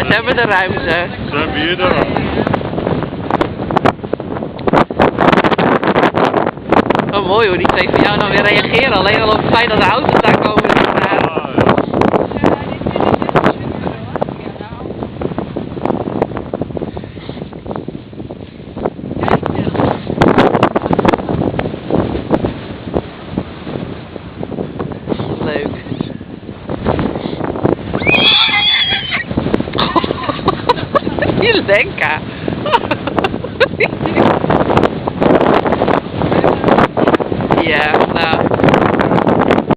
ze hebben de ruimte. Ze hebben hier de ruimte. Oh, mooi hoe die twee van jou dan weer reageren. Alleen al op het feit dat de auto's daar komen. Leuk. Je denkt.